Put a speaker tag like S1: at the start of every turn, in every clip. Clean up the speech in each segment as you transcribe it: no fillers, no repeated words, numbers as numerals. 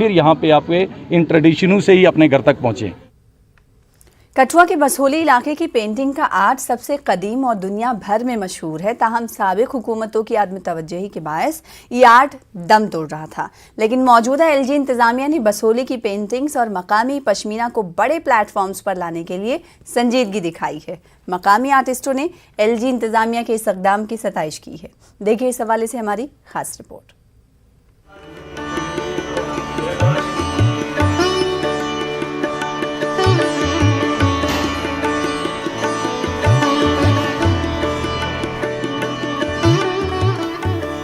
S1: फिर यहाँ पे आप इन ट्रेडिशनों से ही अपने घर तक पहुँचें।
S2: कठुआ के बसोली इलाके की पेंटिंग का आर्ट सबसे कदीम और दुनिया भर में मशहूर है। ताहम साबिक हुकूमतों की आदम तवज्जुही के बायस ये आर्ट दम तोड़ रहा था, लेकिन मौजूदा एलजी इंतजामिया ने बसोली की पेंटिंग्स और मकामी पश्मीना को बड़े प्लेटफॉर्म्स पर लाने के लिए संजीदगी दिखाई है। मकामी आर्टिस्टों ने एलजी इंतजामिया के इस इक़दाम की सताइश की है। देखिए इस हवाले से हमारी खास रिपोर्ट।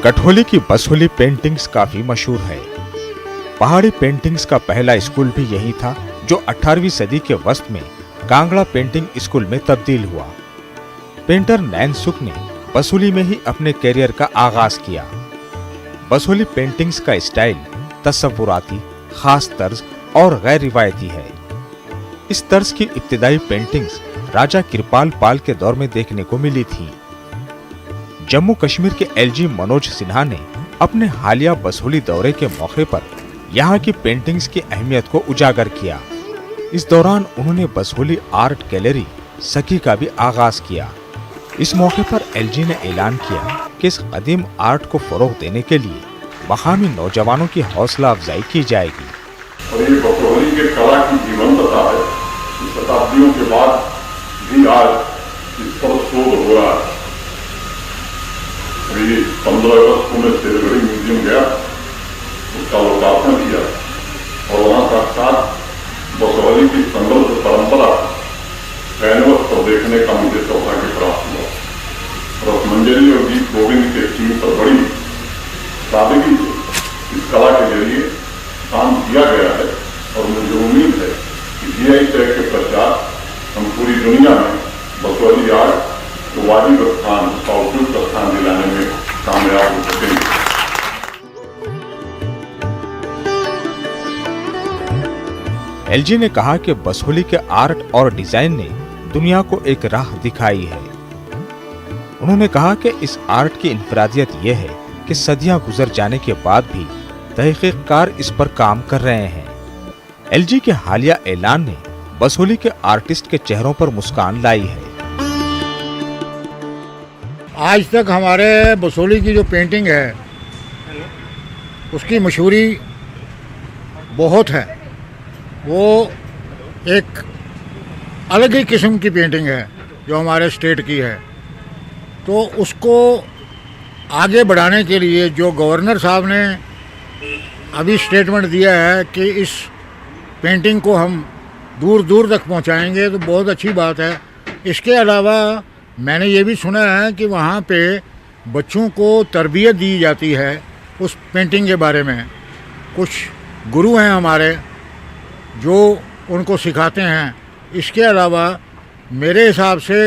S3: कठोली की बसोली पेंटिंग्स काफी मशहूर है। पहाड़ी पेंटिंग्स का पहला स्कूल भी यही था, जो 18वीं सदी के वस्त में कांगड़ा पेंटिंग स्कूल में तब्दील हुआ। पेंटर नैन सुख ने बसोली में ही अपने कैरियर का आगाज किया। बसोली पेंटिंग्स का स्टाइल तसव्वुराती, खास तर्ज और गैर रिवायती है। इस तर्ज की इब्तिदाई पेंटिंग्स राजा कृपाल पाल के दौर में देखने को मिली थी। जम्मू कश्मीर के एलजी मनोज सिन्हा ने अपने हालिया बसोली दौरे के मौके पर यहाँ की पेंटिंग्स की अहमियत को उजागर किया। इस दौरान उन्होंने बसोली आर्ट गैलरी सखी का भी आगाज किया। इस मौके पर एलजी ने ऐलान किया कि इस कदीम आर्ट को फरोग देने के लिए मकामी नौजवानों की हौसला अफजाई की जाएगी।
S4: और ये बसोली के कला की जीवंतता है, शताब्दियों के बाद भी आज इस पर शोध हो रहा है। 15 अगस्त को मैं शेरगढ़ी म्यूजियम गया, उसका लोकार्पण किया और वहाँ साक्षात बसोली की समृद्ध परंपरा कैनवस पर देखने का मुझे सौभाग्य प्राप्त हुआ। रसमंजरी और गीत गोविंद के थीम पर बड़ी सादगी से इस कला के जरिए काम किया गया है और मुझे उम्मीद है कि जीआई टैग के पश्चात हम पूरी दुनिया में बसोली आर्ट तो वाजिब स्थान, उसका उपयुक्त स्थान दिलाने में कामयाब हो सकेंगे।
S3: एलजी ने कहा कि बसोली के आर्ट और डिजाइन ने दुनिया को एक राह दिखाई है। उन्होंने कहा कि इस आर्ट की इनफरादियत यह है कि सदियां गुजर जाने के बाद भी तहकीककार इस पर काम कर रहे हैं। एलजी के हालिया ऐलान ने बसोली के आर्टिस्ट के चेहरों पर मुस्कान लाई है।
S5: आज तक हमारे बसोली की जो पेंटिंग है उसकी मशहूरी बहुत है। वो एक अलग ही किस्म की पेंटिंग है जो हमारे स्टेट की है। तो उसको आगे बढ़ाने के लिए जो गवर्नर साहब ने अभी स्टेटमेंट दिया है कि इस पेंटिंग को हम दूर दूर तक पहुंचाएंगे, तो बहुत अच्छी बात है। इसके अलावा मैंने ये भी सुना है कि वहाँ पे बच्चों को तरबियत दी जाती है उस पेंटिंग के बारे में। कुछ गुरु हैं हमारे जो उनको सिखाते हैं। इसके अलावा मेरे हिसाब से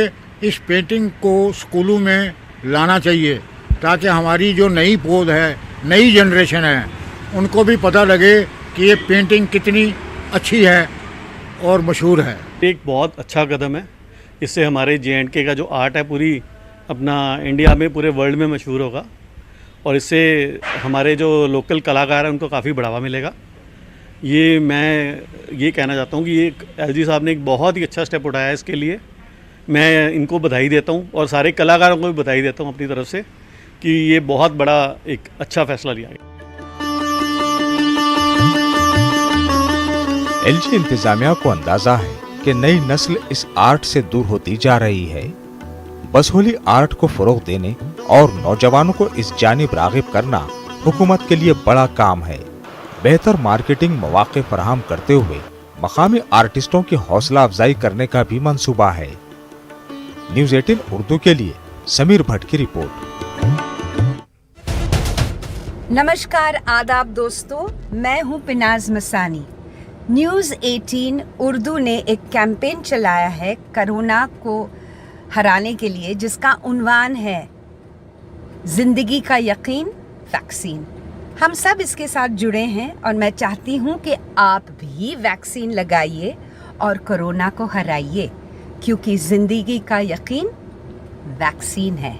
S5: इस पेंटिंग को स्कूलों में लाना चाहिए ताकि हमारी जो नई पौध है, नई जनरेशन है, उनको भी पता लगे कि ये पेंटिंग कितनी अच्छी है और मशहूर है।
S6: एक बहुत अच्छा कदम है। इससे हमारे JNK का जो आर्ट है पूरी अपना इंडिया में, पूरे वर्ल्ड में मशहूर होगा और इससे हमारे जो लोकल कलाकार हैं उनको काफ़ी बढ़ावा मिलेगा। ये मैं ये कहना चाहता हूँ कि ये एलजी साहब ने एक बहुत ही अच्छा स्टेप उठाया है। इसके लिए मैं इनको बधाई देता हूँ और सारे कलाकारों को भी बधाई देता हूँ अपनी तरफ से कि ये बहुत बड़ा एक अच्छा फैसला लिया गया।
S3: एलजी इंतजामिया को अंदाजा है कि नई नस्ल इस आर्ट से दूर होती जा रही है। बसोली आर्ट को फरोग देने और नौजवानों को इस जानिब रागिब करना हुकूमत के लिए बड़ा काम है। बेहतर मार्केटिंग मौके फराहम करते हुए मकामी आर्टिस्टों की हौसला अफजाई करने का भी मंसूबा है। न्यूज़ 18 उर्दू के लिए समीर भट्ट की रिपोर्ट।
S7: नमस्कार, आदाब दोस्तों, मैं हूं पिनाज मसानी। न्यूज़ 18 उर्दू ने एक कैंपेन चलाया है कोरोना को हराने के लिए, जिसका उन्वान है जिंदगी का यकीन वैक्सीन। हम सब इसके साथ जुड़े हैं और मैं चाहती हूं कि आप भी वैक्सीन लगाइए और कोरोना को हराइए, क्योंकि जिंदगी का यकीन वैक्सीन है।